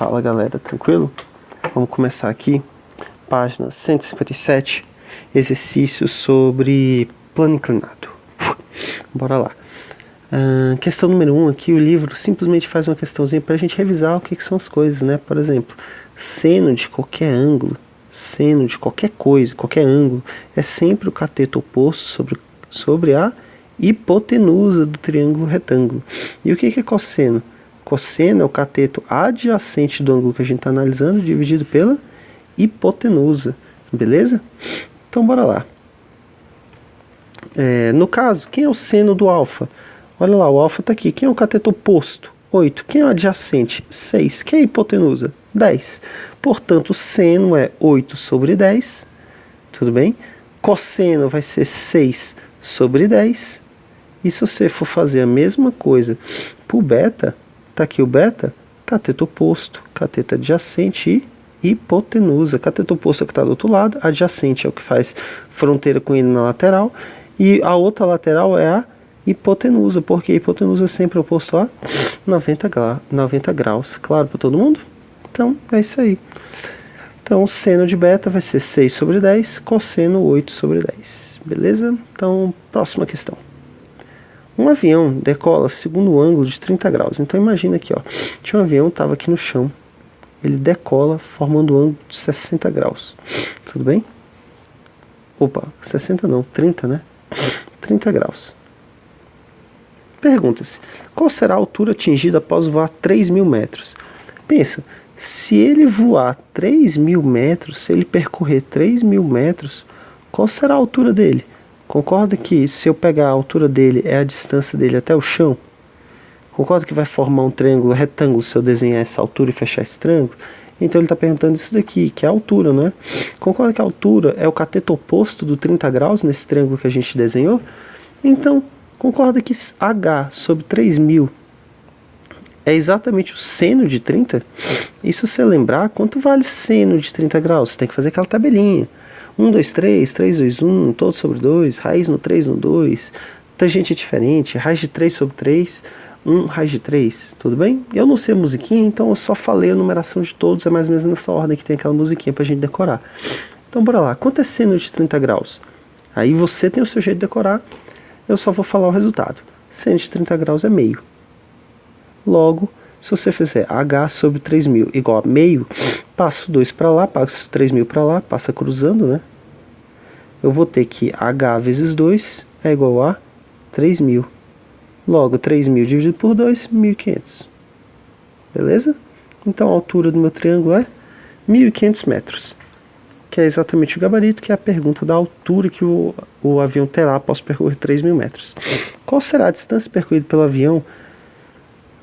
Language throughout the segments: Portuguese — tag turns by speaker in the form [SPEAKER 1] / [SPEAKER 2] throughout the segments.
[SPEAKER 1] Fala galera, tranquilo? Vamos começar aqui, página 157, exercício sobre plano inclinado. Bora lá. Questão número 1 aqui, o livro simplesmente faz uma questãozinha para a gente revisar o que são as coisas, né? Por exemplo, seno de qualquer ângulo, seno de qualquer coisa, qualquer ângulo, é sempre o cateto oposto sobre a hipotenusa do triângulo retângulo. E o que é cosseno? Cosseno é o cateto adjacente do ângulo que a gente está analisando, dividido pela hipotenusa, beleza? Então bora lá. No caso, quem é o seno do alfa? Olha lá, o alfa está aqui. Quem é o cateto oposto? 8. Quem é o adjacente? 6. Quem é a hipotenusa? 10. Portanto, o seno é 8 sobre 10. Tudo bem? Cosseno vai ser 6 sobre 10. E se você for fazer a mesma coisa para o beta, está aqui o beta, cateto oposto, cateto adjacente e hipotenusa. Cateto oposto é o que está do outro lado, adjacente é o que faz fronteira com ele na lateral, e a outra lateral é a hipotenusa, porque a hipotenusa é sempre oposto a 90 graus. Claro para todo mundo? Então, é isso aí. Então, seno de beta vai ser 6 sobre 10, cosseno 8 sobre 10. Beleza? Então, próxima questão. Um avião decola segundo o ângulo de 30 graus. Então, imagina aqui, ó. Tinha um avião, estava aqui no chão. Ele decola formando um ângulo de 60 graus. Tudo bem? Opa, 60 não, 30, né? 30 graus. Pergunta-se, qual será a altura atingida após voar 3.000 metros? Pensa, se ele voar 3.000 metros, se ele percorrer 3.000 metros, qual será a altura dele? Concorda que se eu pegar a altura dele é a distância dele até o chão? Concorda que vai formar um triângulo retângulo se eu desenhar essa altura e fechar esse triângulo? Então ele está perguntando isso daqui, que é a altura, não é? Concorda que a altura é o cateto oposto do 30 graus nesse triângulo que a gente desenhou? Então, concorda que H sobre 3.000 é exatamente o seno de 30? E se você lembrar, quanto vale seno de 30 graus? Você tem que fazer aquela tabelinha. 1, 2, 3, 3, 2, 1, todo sobre 2, raiz no 3 no 2, tangente é diferente, raiz de 3 sobre 3, 1 raiz de 3, tudo bem? Eu não sei a musiquinha, então eu só falei a numeração de todos, é mais ou menos nessa ordem que tem aquela musiquinha pra gente decorar. Então bora lá, quanto é seno de 30 graus? Aí você tem o seu jeito de decorar, eu só vou falar o resultado. Seno de 30 graus é meio. Logo, se você fizer H sobre 3.000 igual a meio, passo 2 para lá, passo 3.000 para lá, passa cruzando, né? Eu vou ter que H vezes 2 é igual a 3.000. Logo, 3.000 dividido por 2, 1.500. Beleza? Então, a altura do meu triângulo é 1.500 metros. Que é exatamente o gabarito, que é a pergunta da altura que o avião terá após percorrer 3.000 metros. Qual será a distância percorrida pelo avião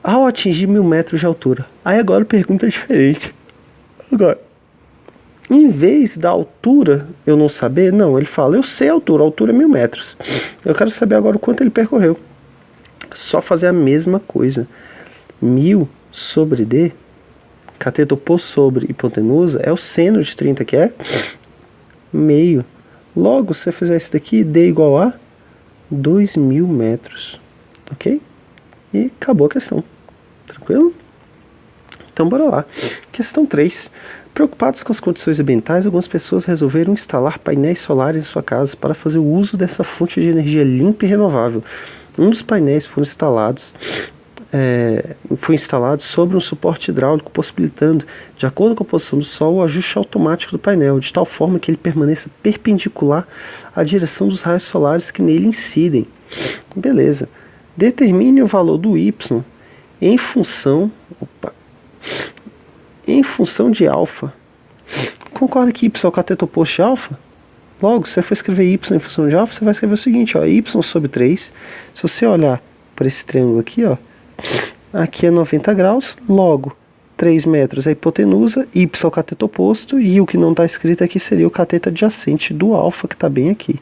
[SPEAKER 1] ao atingir 1.000 metros de altura? Aí agora a pergunta é diferente. Agora, em vez da altura eu não saber, não, ele fala, eu sei a altura é 1.000 metros. Eu quero saber agora o quanto ele percorreu. Só fazer a mesma coisa. 1.000 sobre D, cateto oposto sobre hipotenusa, é o seno de 30, que é meio. Logo, se você fizer isso daqui, D igual a 2.000 metros. Ok? E acabou a questão. Tranquilo? Então bora lá. Questão 3. Preocupados com as condições ambientais, algumas pessoas resolveram instalar painéis solares em sua casa para fazer o uso dessa fonte de energia limpa e renovável. Um dos painéis foi instalado sobre um suporte hidráulico, possibilitando, de acordo com a posição do Sol, o ajuste automático do painel, de tal forma que ele permaneça perpendicular à direção dos raios solares que nele incidem. Beleza. Determine o valor do Y em função de alfa. Concorda que Y é o cateto oposto de alfa? Logo, se você for escrever Y em função de alfa, você vai escrever o seguinte, ó, Y sobre 3. Se você olhar para esse triângulo aqui, ó, aqui é 90 graus, logo 3 metros é a hipotenusa, Y é o cateto oposto, e o que não está escrito aqui seria o cateto adjacente do alfa, que está bem aqui.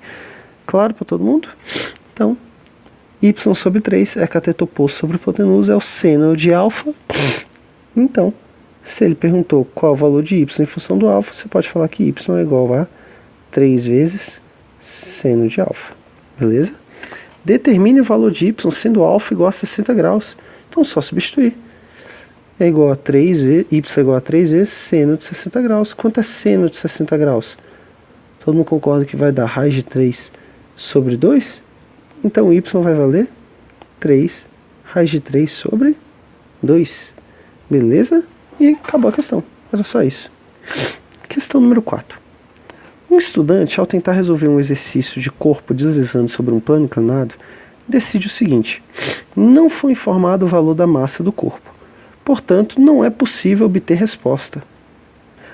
[SPEAKER 1] Claro para todo mundo? Então, Y sobre 3 é cateto oposto sobre hipotenusa, é o seno de alfa. Então, se ele perguntou qual é o valor de Y em função do alfa, você pode falar que Y é igual a 3 vezes seno de alfa. Beleza? Determine o valor de Y sendo alfa igual a 60 graus. Então, só substituir. é igual a 3 vezes, y é igual a 3 vezes seno de 60 graus. Quanto é seno de 60 graus? Todo mundo concorda que vai dar raiz de 3 sobre 2? Então y vai valer 3 raiz de 3 sobre 2. Beleza? E acabou a questão. Era só isso. Questão número 4. Um estudante, ao tentar resolver um exercício de corpo deslizando sobre um plano inclinado, decide o seguinte: não foi informado o valor da massa do corpo. Portanto, não é possível obter resposta.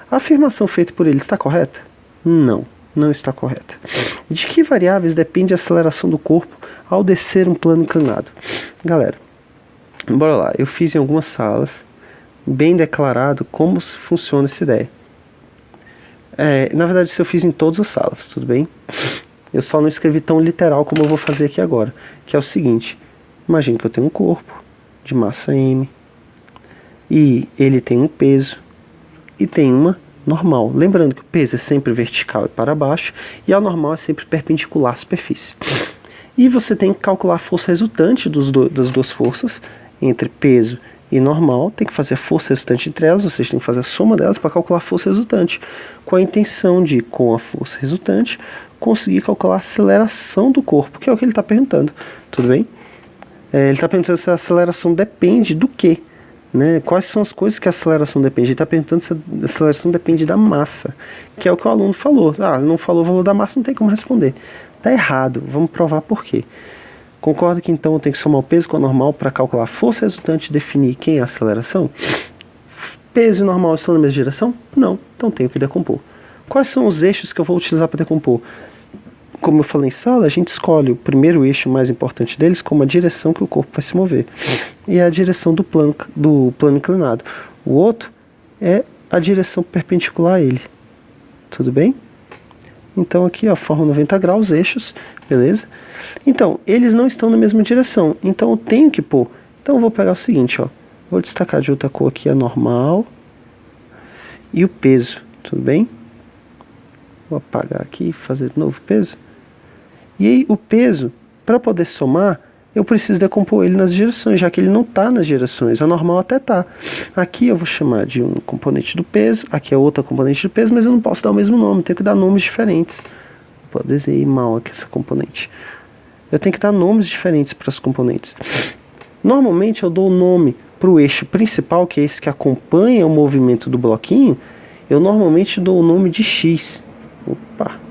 [SPEAKER 1] A afirmação feita por ele está correta? Não, não está correta. De que variáveis depende a aceleração do corpo ao descer um plano inclinado? Galera, bora lá. Eu fiz em algumas salas, bem declarado como funciona essa ideia. Na verdade, isso eu fiz em todas as salas, tudo bem? Eu só não escrevi tão literal como eu vou fazer aqui agora, que é o seguinte: imagine que eu tenho um corpo de massa M, e ele tem um peso, e tem uma normal. Lembrando que o peso é sempre vertical e para baixo, e a normal é sempre perpendicular à superfície. E você tem que calcular a força resultante das duas forças, entre peso e normal, tem que fazer a força resultante entre elas, ou seja, tem que fazer a soma delas para calcular a força resultante, com a intenção de, com a força resultante, conseguir calcular a aceleração do corpo, que é o que ele está perguntando, tudo bem? Ele está perguntando se a aceleração depende do quê? Né? Quais são as coisas que a aceleração depende? Ele está perguntando se a aceleração depende da massa, que é o que o aluno falou. Não falou o valor da massa, não tem como responder. Está errado, vamos provar por quê. Concorda que então eu tenho que somar o peso com a normal para calcular a força resultante e definir quem é a aceleração? Peso e normal estão na mesma direção? Não, então tenho que decompor. Quais são os eixos que eu vou utilizar para decompor? Como eu falei em sala, a gente escolhe o primeiro eixo mais importante deles como a direção que o corpo vai se mover. E é a direção do plano inclinado. O outro é a direção perpendicular a ele. Tudo bem? Então aqui, ó, forma 90 graus, eixos, beleza? Então, eles não estão na mesma direção, então eu tenho que pôr. Então eu vou pegar o seguinte, ó, vou destacar de outra cor aqui a normal e o peso, tudo bem? Vou apagar aqui e fazer de novo o peso. E aí o peso, para poder somar, eu preciso decompor ele nas direções, já que ele não está nas direções, a normal até está. Aqui eu vou chamar de um componente do peso, aqui é outra componente do peso, mas eu não posso dar o mesmo nome, tenho que dar nomes diferentes. Vou desenhar mal aqui essa componente. Eu tenho que dar nomes diferentes para as componentes. Normalmente eu dou o nome para o eixo principal, que é esse que acompanha o movimento do bloquinho, eu normalmente dou o nome de X. Opa!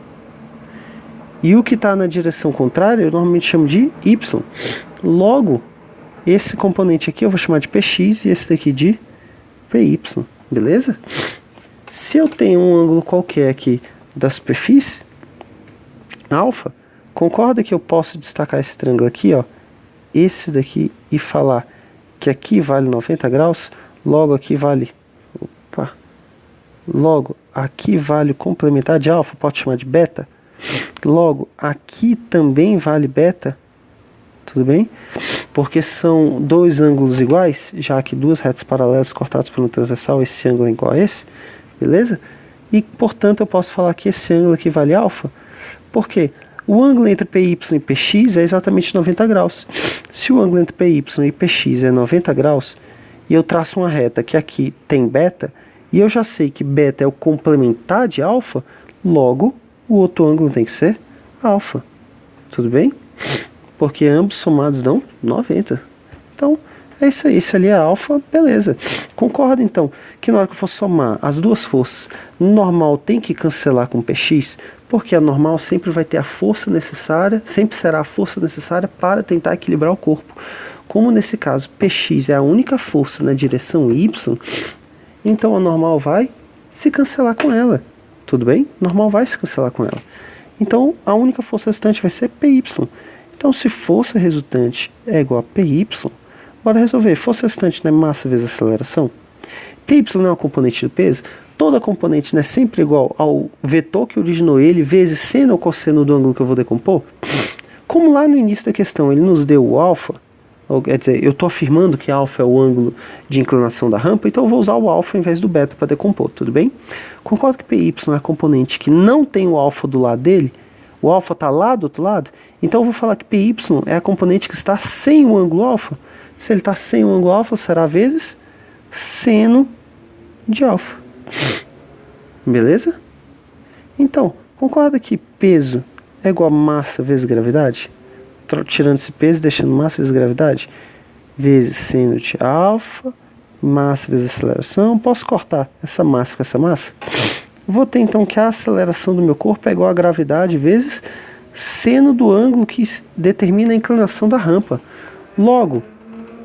[SPEAKER 1] E o que está na direção contrária, eu normalmente chamo de Y. Logo, esse componente aqui eu vou chamar de Px e esse daqui de Py. Beleza? Se eu tenho um ângulo qualquer aqui da superfície, alfa, concorda que eu posso destacar esse triângulo aqui, ó, esse daqui, e falar que aqui vale 90 graus, logo aqui vale... Opa! Logo, aqui vale o complementar de alfa, pode chamar de beta. Logo, aqui também vale beta, tudo bem? Porque são dois ângulos iguais, já que duas retas paralelas cortadas por um transversal, esse ângulo é igual a esse, beleza? E, portanto, eu posso falar que esse ângulo aqui vale alfa, porque o ângulo entre PY e PX é exatamente 90 graus. Se o ângulo entre PY e PX é 90 graus, e eu traço uma reta que aqui tem beta, e eu já sei que beta é o complementar de alfa, logo, o outro ângulo tem que ser alfa. Tudo bem? Porque ambos somados dão 90. Então, é isso aí. Esse ali é alfa, beleza. Concorda, então, que na hora que eu for somar as duas forças, normal tem que cancelar com Px, porque a normal sempre vai ter a força necessária, sempre será a força necessária para tentar equilibrar o corpo. Como nesse caso, Px é a única força na direção y, então a normal vai se cancelar com ela. Tudo bem? Normal vai se cancelar com ela. Então, a única força resultante vai ser Py. Então, se força resultante é igual a Py, bora resolver. Força resultante não é massa vezes aceleração? Py não é uma componente do peso? Toda componente não é sempre igual ao vetor que originou ele vezes seno ou cosseno do ângulo que eu vou decompor? Como lá no início da questão ele nos deu o alfa, quer dizer, eu estou afirmando que alfa é o ângulo de inclinação da rampa, então eu vou usar o alfa ao invés do beta para decompor, tudo bem? Concordo que Py é a componente que não tem o alfa do lado dele, o alfa está lá do outro lado, então eu vou falar que Py é a componente que está sem o ângulo alfa. Se ele está sem o ângulo alfa, será vezes seno de alfa. Beleza? Então, concorda que peso é igual a massa vezes gravidade? Tirando esse peso, deixando massa vezes gravidade, vezes seno de alfa, massa vezes aceleração. Posso cortar essa massa com essa massa? Vou ter então que a aceleração do meu corpo é igual a gravidade vezes seno do ângulo que determina a inclinação da rampa. Logo,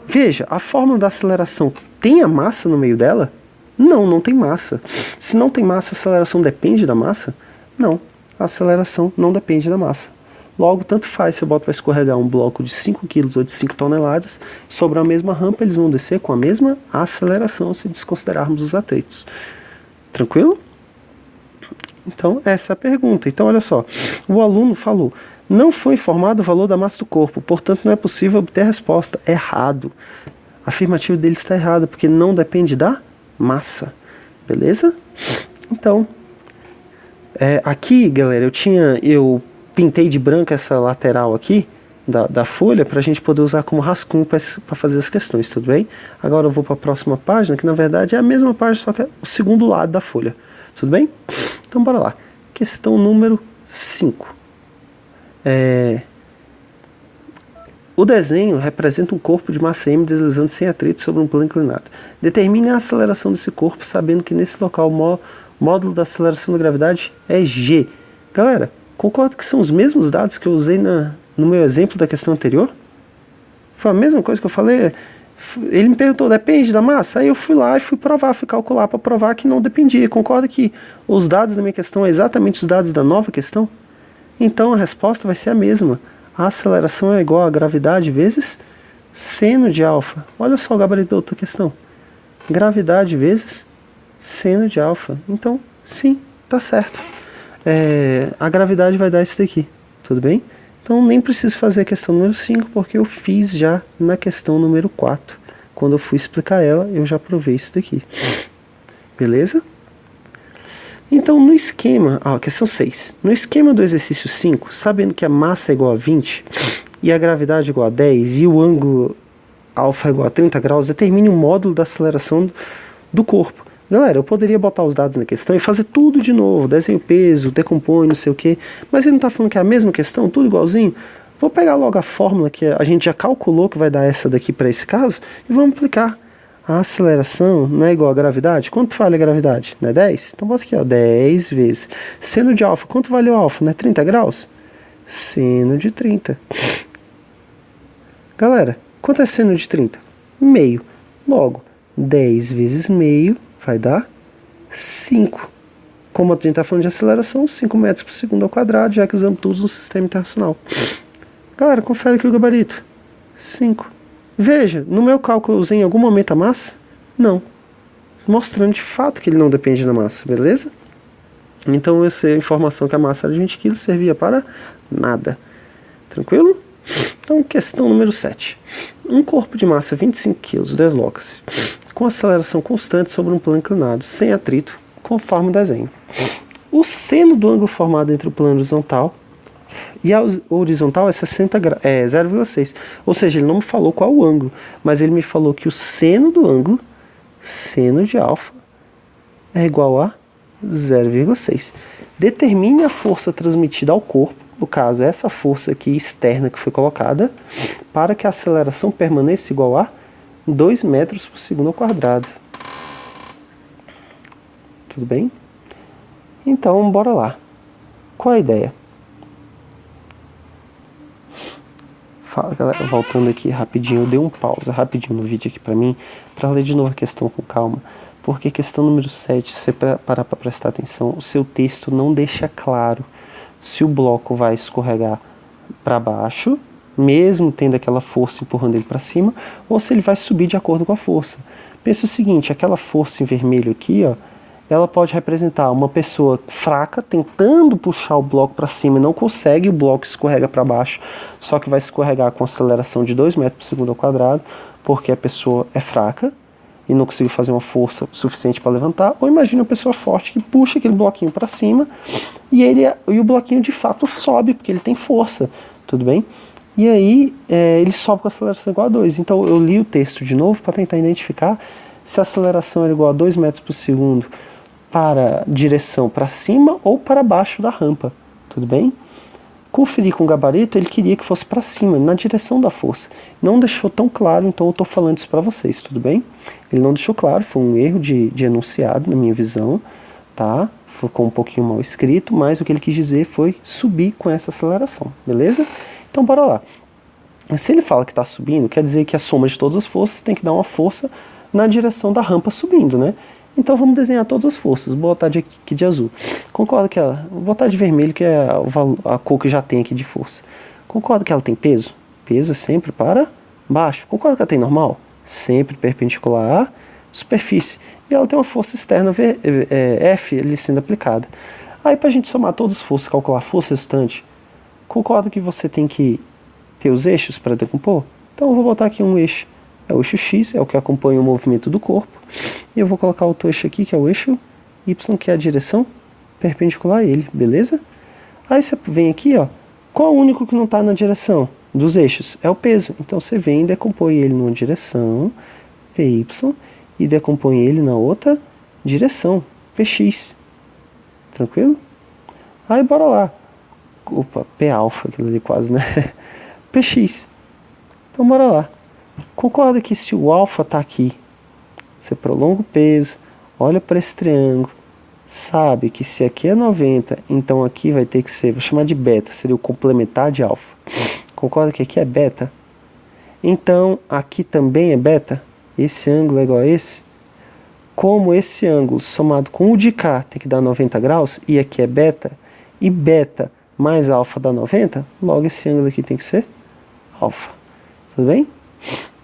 [SPEAKER 1] veja, a fórmula da aceleração tem a massa no meio dela? Não, não tem massa. Se não tem massa, a aceleração depende da massa? Não, a aceleração não depende da massa. Logo, tanto faz se eu boto para escorregar um bloco de 5 kg ou de 5 toneladas, sobre a mesma rampa eles vão descer com a mesma aceleração se desconsiderarmos os atritos. Tranquilo? Então, essa é a pergunta. Então, olha só, o aluno falou, não foi informado o valor da massa do corpo, portanto não é possível obter a resposta. Errado. A afirmativa dele está errada, porque não depende da massa. Beleza? Então, aqui, galera, eu pintei de branco essa lateral aqui da folha para a gente poder usar como rascunho para fazer as questões, tudo bem? Agora eu vou para a próxima página, que na verdade é a mesma página, só que é o segundo lado da folha, tudo bem? Então bora lá. Questão número 5. O desenho representa um corpo de massa m deslizando sem atrito sobre um plano inclinado. Determine a aceleração desse corpo, sabendo que nesse local o módulo da aceleração da gravidade é g. Galera, concordo que são os mesmos dados que eu usei no meu exemplo da questão anterior? Foi a mesma coisa que eu falei? Ele me perguntou, depende da massa? Aí eu fui lá e fui calcular para provar que não dependia. Concorda que os dados da minha questão são exatamente os dados da nova questão? Então a resposta vai ser a mesma. A aceleração é igual a gravidade vezes seno de alfa. Olha só o gabarito da outra questão. Gravidade vezes seno de alfa. Então, sim, tá certo. A gravidade vai dar isso daqui, tudo bem? Então nem preciso fazer a questão número 5, porque eu fiz já na questão número 4. Quando eu fui explicar ela, eu já provei isso daqui. Beleza? Então no esquema, questão 6. No esquema do exercício 5, sabendo que a massa é igual a 20, e a gravidade é igual a 10, e o ângulo alfa é igual a 30 graus, determine o módulo da aceleração do corpo. Galera, eu poderia botar os dados na questão e fazer tudo de novo, desenho o peso, decompõe, não sei o que, mas ele não está falando que é a mesma questão, tudo igualzinho? Vou pegar logo a fórmula que a gente já calculou que vai dar essa daqui para esse caso e vamos aplicar. A aceleração não é igual a gravidade? Quanto vale a gravidade? Não é 10? Então bota aqui, 10 vezes. Seno de alfa, quanto vale o alfa? Não é 30 graus? Seno de 30. Galera, quanto é seno de 30? Meio. Logo, 10 vezes meio vai dar 5. Como a gente está falando de aceleração, 5 metros por segundo ao quadrado, já que usamos todos no sistema internacional. Galera, confere aqui o gabarito. 5. Veja, no meu cálculo eu usei em algum momento a massa? Não. Mostrando de fato que ele não depende da massa, beleza? Então essa informação que a massa era de 20 kg servia para nada. Tranquilo? Então, questão número 7. Um corpo de massa 25 kg desloca-se com aceleração constante sobre um plano inclinado, sem atrito, conforme o desenho. O seno do ângulo formado entre o plano horizontal e a horizontal é 0,6. Ou seja, ele não me falou qual o ângulo, mas ele me falou que o seno do ângulo, seno de alfa, é igual a 0,6. Determine a força transmitida ao corpo, no caso essa força aqui externa que foi colocada, para que a aceleração permaneça igual a 2 metros por segundo ao quadrado. Tudo bem? Então, bora lá. Qual a ideia? Fala, galera, voltando aqui rapidinho, eu dei um pausa rapidinho no vídeo aqui pra mim, pra ler de novo a questão com calma, porque questão número 7, se você parar pra prestar atenção, o seu texto não deixa claro se o bloco vai escorregar para baixo, mesmo tendo aquela força empurrando ele para cima, ou se ele vai subir de acordo com a força. Pensa o seguinte, aquela força em vermelho aqui, ela pode representar uma pessoa fraca tentando puxar o bloco para cima e não consegue, o bloco escorrega para baixo, só que vai escorregar com aceleração de 2 metros por segundo ao quadrado, porque a pessoa é fraca e não conseguiu fazer uma força suficiente para levantar, ou imagine uma pessoa forte que puxa aquele bloquinho para cima e o bloquinho de fato sobe, porque ele tem força, tudo bem? E aí ele sobe com a aceleração igual a 2. Então eu li o texto de novo para tentar identificar se a aceleração era igual a 2 metros por segundo para direção para cima ou para baixo da rampa, tudo bem? Conferir com o gabarito, ele queria que fosse para cima, na direção da força. Não deixou tão claro, então eu estou falando isso para vocês, tudo bem? Ele não deixou claro, foi um erro de enunciado, na minha visão, tá? Ficou um pouquinho mal escrito, mas o que ele quis dizer foi subir com essa aceleração, beleza? Então bora lá. Se ele fala que está subindo, quer dizer que a soma de todas as forças tem que dar uma força na direção da rampa subindo, né? Então vamos desenhar todas as forças. Vou botar aqui de azul. Concorda que ela... Vou botar de vermelho, que é a cor que já tem aqui de força. Concorda que ela tem peso? Peso é sempre para baixo. Concorda que ela tem normal? Sempre perpendicular à superfície. E ela tem uma força externa F ali sendo aplicada. Aí para a gente somar todas as forças, calcular a força restante, concorda que você tem que ter os eixos para decompor? Então eu vou botar aqui um eixo. É o eixo X, é o que acompanha o movimento do corpo. E eu vou colocar outro eixo aqui, que é o eixo Y, que é a direção perpendicular a ele, beleza? Aí você vem aqui, ó. Qual é o único que não está na direção dos eixos? É o peso. Então você vem e decompõe ele numa direção, PY, e decompõe ele na outra direção, PX. Tranquilo? Aí bora lá. Opa, P alfa, aquilo ali quase, né? PX. Então bora lá. Concorda que se o alfa está aqui, você prolonga o peso, olha para esse triângulo, sabe que se aqui é 90, então aqui vai ter que ser, vou chamar de beta, seria o complementar de alfa. Concorda que aqui é beta? Então aqui também é beta? Esse ângulo é igual a esse? Como esse ângulo somado com o de cá tem que dar 90 graus, e aqui é beta, e beta mais alfa dá 90, logo esse ângulo aqui tem que ser alfa. Tudo bem?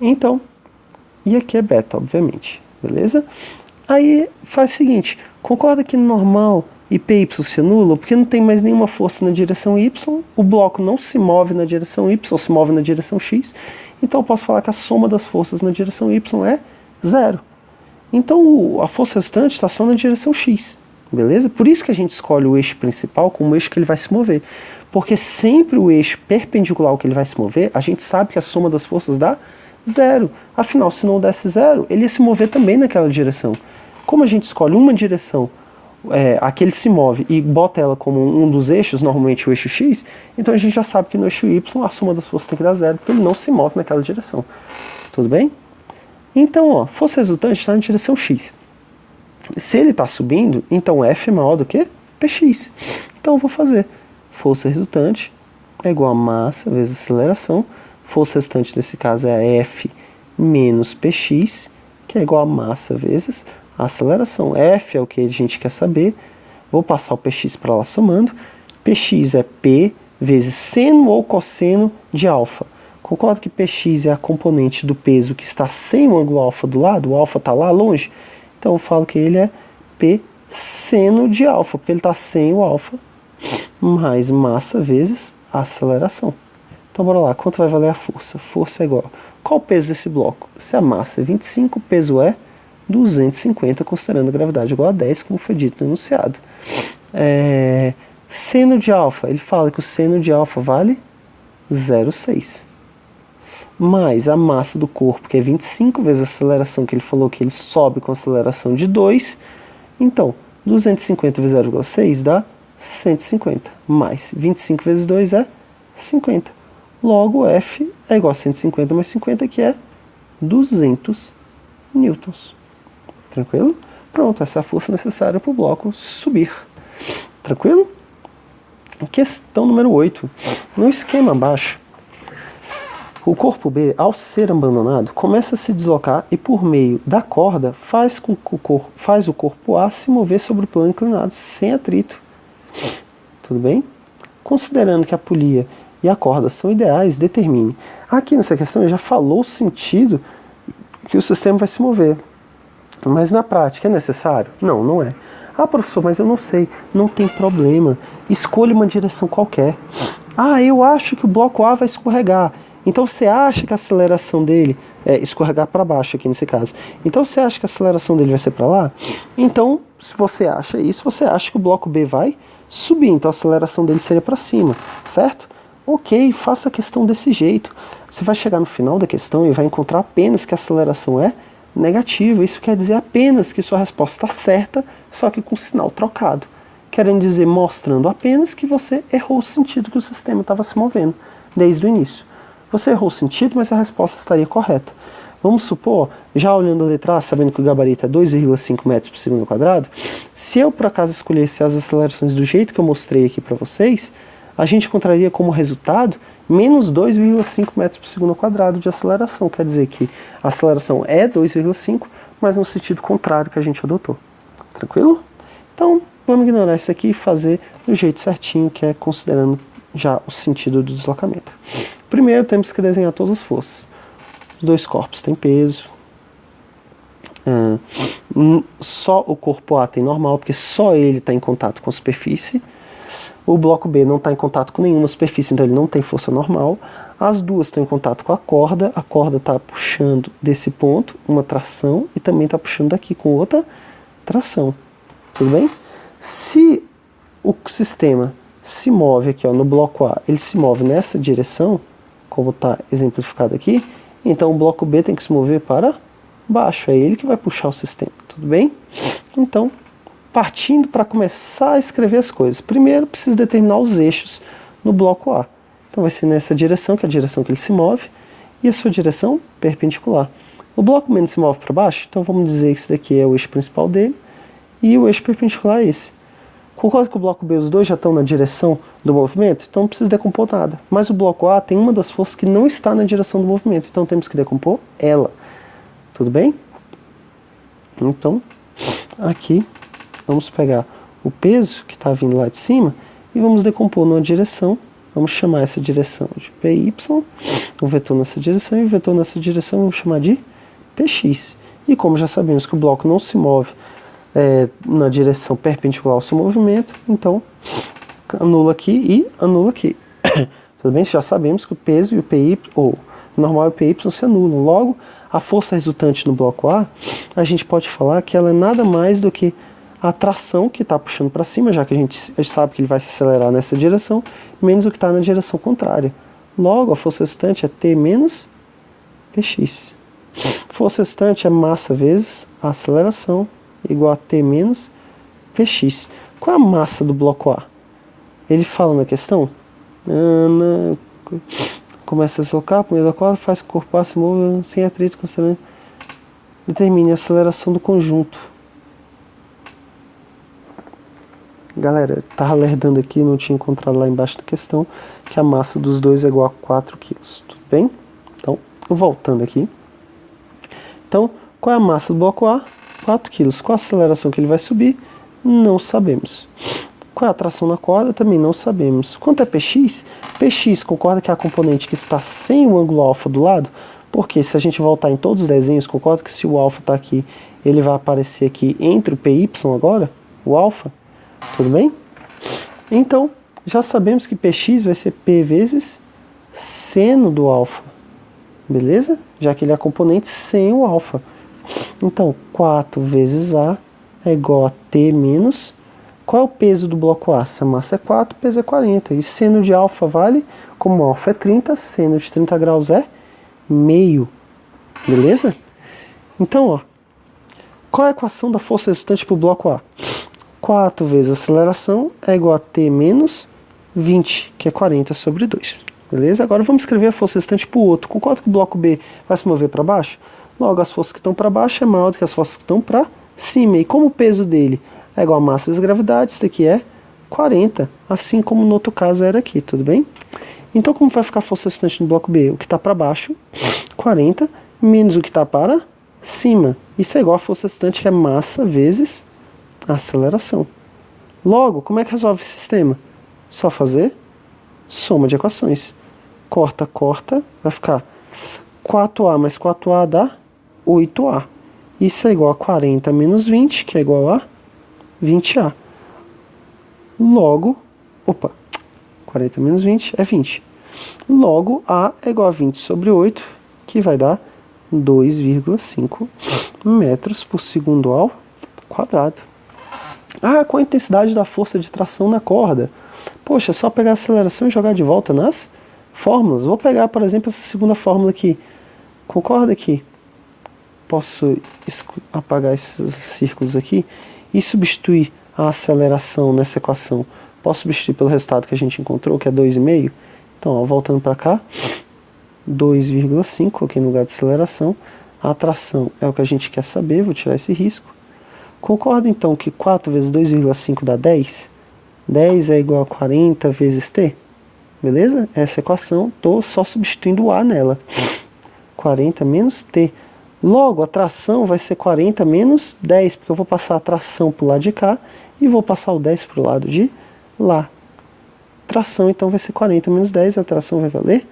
[SPEAKER 1] Então, e aqui é beta, obviamente, beleza? Aí faz o seguinte, concorda que normal e PY se anulam, porque não tem mais nenhuma força na direção Y, o bloco não se move na direção Y, se move na direção X, então eu posso falar que a soma das forças na direção Y é 0. Então a força restante está só na direção X, beleza? Por isso que a gente escolhe o eixo principal como o eixo que ele vai se mover, porque sempre o eixo perpendicular ao que ele vai se mover, a gente sabe que a soma das forças dá 0. Afinal, se não desse 0, ele ia se mover também naquela direção. Como a gente escolhe uma direção, a que ele se move, e bota ela como um dos eixos, normalmente o eixo X, então a gente já sabe que no eixo Y a soma das forças tem que dar 0, porque ele não se move naquela direção. Tudo bem? Então, ó, força resultante está na direção X. Se ele está subindo, então F é maior do que Px. Então eu vou fazer força resultante é igual a massa vezes aceleração. Força restante nesse caso é a F menos Px, que é igual a massa vezes a aceleração. F é o que a gente quer saber. Vou passar o Px para lá somando. Px é P vezes seno ou cosseno de alfa. Concordo que Px é a componente do peso que está sem o ângulo alfa do lado, o alfa está lá longe, então eu falo que ele é P seno de alfa, porque ele está sem o alfa, mais massa vezes a aceleração. Então bora lá, quanto vai valer a força? Força é igual. Qual o peso desse bloco? Se a massa é 25, o peso é 250, considerando a gravidade igual a 10, como foi dito no enunciado. Seno de alfa, ele fala que o seno de alfa vale 0,6. Mais a massa do corpo, que é 25 vezes a aceleração, que ele falou que ele sobe com aceleração de 2. Então, 250 vezes 0,6 dá 150. Mais 25 vezes 2 é 50. Logo, F é igual a 150 mais 50, que é 200 newtons. Tranquilo? Pronto, essa é a força necessária para o bloco subir. Tranquilo? Questão número 8. No esquema abaixo, o corpo B, ao ser abandonado, começa a se deslocar e, por meio da corda, faz o corpo A se mover sobre o plano inclinado sem atrito. Tudo bem? Considerando que a polia e a corda são ideais, determine. Aqui nessa questão ele já falou o sentido que o sistema vai se mover. Mas na prática é necessário? Não, não é. Ah, professor, mas eu não sei. Não tem problema. Escolha uma direção qualquer. Ah, eu acho que o bloco A vai escorregar. Então você acha que a aceleração dele é escorregar para baixo aqui nesse caso. Então você acha que a aceleração dele vai ser para lá? Então, se você acha isso, você acha que o bloco B vai subir. Então a aceleração dele seria para cima, certo? Ok, faça a questão desse jeito. Você vai chegar no final da questão e vai encontrar apenas que a aceleração é Negativo. Isso quer dizer apenas que sua resposta está certa, só que com o sinal trocado. Querendo dizer, mostrando apenas que você errou o sentido que o sistema estava se movendo desde o início. Você errou o sentido, mas a resposta estaria correta. Vamos supor, já olhando a letra A, sabendo que o gabarito é 2,5 metros por segundo ao quadrado, se eu por acaso escolhesse as acelerações do jeito que eu mostrei aqui para vocês, a gente encontraria como resultado menos 2,5 metros por segundo ao quadrado de aceleração. Quer dizer que a aceleração é 2,5, mas no sentido contrário que a gente adotou. Tranquilo? Então, vamos ignorar isso aqui e fazer do jeito certinho, que é considerando já o sentido do deslocamento. Primeiro, temos que desenhar todas as forças. Os dois corpos têm peso. Só o corpo A tem normal, porque só ele está em contato com a superfície. O bloco B não está em contato com nenhuma superfície, então ele não tem força normal. As duas estão em contato com a corda está puxando desse ponto uma tração e também está puxando daqui com outra tração. Tudo bem? Se o sistema se move aqui, ó, no bloco A, ele se move nessa direção, como está exemplificado aqui, então o bloco B tem que se mover para baixo, é ele que vai puxar o sistema, tudo bem? Então, partindo para começar a escrever as coisas, primeiro preciso determinar os eixos no bloco A. Então vai ser nessa direção, que é a direção que ele se move, e a sua direção perpendicular. O bloco menos se move para baixo, então vamos dizer que esse daqui é o eixo principal dele, e o eixo perpendicular é esse. Concordo que o bloco B, os dois já estão na direção do movimento, então não precisa decompor nada. Mas o bloco A tem uma das forças que não está na direção do movimento, então temos que decompor ela. Tudo bem? Então, aqui, vamos pegar o peso que está vindo lá de cima e vamos decompor numa direção. Vamos chamar essa direção de PY, o vetor nessa direção, e o vetor nessa direção vamos chamar de PX. E como já sabemos que o bloco não se move na direção perpendicular ao seu movimento, então anula aqui e anula aqui. Tudo bem? Já sabemos que o peso e o PY, ou o normal e o PY se anulam. Logo, a força resultante no bloco A, a gente pode falar que ela é nada mais do que a tração que está puxando para cima, já que a gente sabe que ele vai se acelerar nessa direção, menos o que está na direção contrária. Logo, a força resultante é T menos Px. Força resultante é massa vezes a aceleração, igual a T menos Px. Qual é a massa do bloco A? Ele fala na questão, começa a deslocar por meio da corda, faz que o corpo A se mova sem atrito, considerando, determine a aceleração do conjunto. Galera, eu estava lerdando aqui, não tinha encontrado lá embaixo da questão, que a massa dos dois é igual a 4 kg. Tudo bem? Então, voltando aqui. Então, qual é a massa do bloco A? 4 kg. Qual a aceleração que ele vai subir? Não sabemos. Qual é a tração na corda? Também não sabemos. Quanto é Px? Px, concorda que é a componente que está sem o ângulo alfa do lado? Porque se a gente voltar em todos os desenhos, concorda que se o alfa está aqui, ele vai aparecer aqui entre o Py agora, o alfa? Tudo bem? Então, já sabemos que Px vai ser P vezes seno do alfa. Beleza? Já que ele é a componente sem o alfa. Então, 4 vezes A é igual a T menos... Qual é o peso do bloco A? Se a massa é 4, o peso é 40. E seno de alfa vale, como alfa é 30, seno de 30 graus é meio. Beleza? Então, ó, qual é a equação da força resultante para o bloco A? 4 vezes a aceleração é igual a T menos 20, que é 40 sobre 2. Beleza? Agora vamos escrever a força resultante para o outro. Concorda que o bloco B vai se mover para baixo? Logo, as forças que estão para baixo é maior do que as forças que estão para cima. E como o peso dele é igual a massa vezes gravidade, isso daqui é 40, assim como no outro caso era aqui, tudo bem? Então, como vai ficar a força resultante no bloco B? O que está para baixo, 40, menos o que está para cima. Isso é igual a força resultante, que é massa vezes a aceleração. Logo, como é que resolve esse sistema? Só fazer soma de equações. Corta, corta, vai ficar 4A mais 4A dá 8A. Isso é igual a 40 menos 20, que é igual a 20A. Logo, 40 menos 20 é 20. Logo, A é igual a 20 sobre 8, que vai dar 2,5 metros por segundo ao quadrado. Ah, qual a intensidade da força de tração na corda? Poxa, é só pegar a aceleração e jogar de volta nas fórmulas. Vou pegar, por exemplo, essa segunda fórmula aqui. Concorda aqui? posso apagar esses círculos aqui e substituir a aceleração nessa equação. Posso substituir pelo resultado que a gente encontrou, que é 2,5. Então, ó, voltando para cá, 2,5, coloquei no lugar de aceleração. A atração é o que a gente quer saber, vou tirar esse risco. Concordo então que 4 vezes 2,5 dá 10? 10 é igual a 40 vezes t? Beleza? Essa equação, estou só substituindo o a nela. 40 menos t. Logo, a tração vai ser 40 menos 10, porque eu vou passar a tração para o lado de cá e vou passar o 10 para o lado de lá. Tração, então, vai ser 40 menos 10, a tração vai valer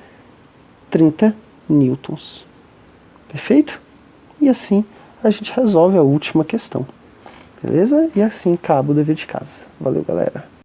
[SPEAKER 1] 30 newtons. Perfeito? E assim a gente resolve a última questão. Beleza? E assim acaba o dever de casa. Valeu, galera!